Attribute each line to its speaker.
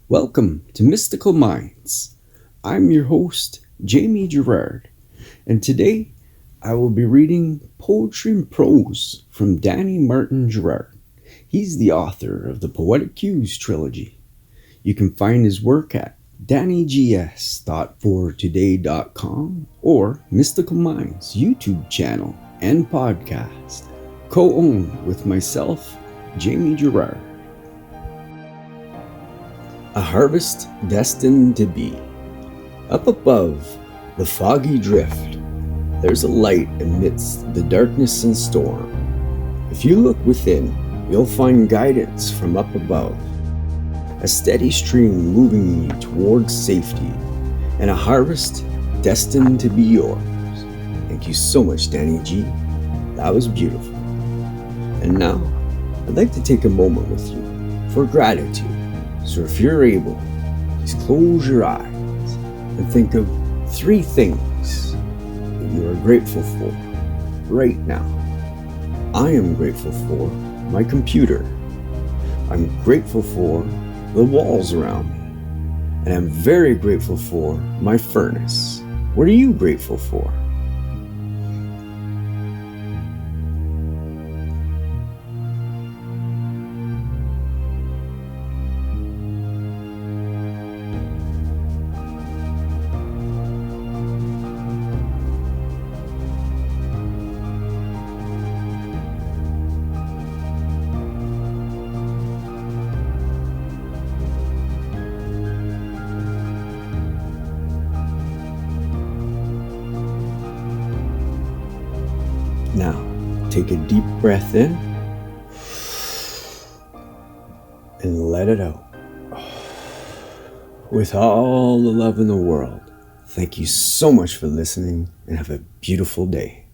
Speaker 1: Welcome to Mystical Minds. I'm your host, Jamie Gerard, and today I will be reading poetry and prose from Danny Martin Gerard. He's the author of the Poetic Cues trilogy. You can find his work at dannygs.fortoday.com or Mystical Minds YouTube channel and podcast, co-owned with myself, Jamie Gerard. A harvest destined to be. Up above the foggy drift, there's a light amidst the darkness and storm. If you look within, you'll find guidance from up above. A steady stream moving you towards safety, and a harvest destined to be yours. Thank you so much, Danny G. That was beautiful. And now, I'd like to take a moment with you for gratitude. So if you're able, just close your eyes and think of 3 things that you are grateful for right now. I am grateful for my computer. I'm grateful for the walls around me. And I'm very grateful for my furnace. What are you grateful for? Now, take a deep breath in and let it out. With all the love in the world, thank you so much for listening and have a beautiful day.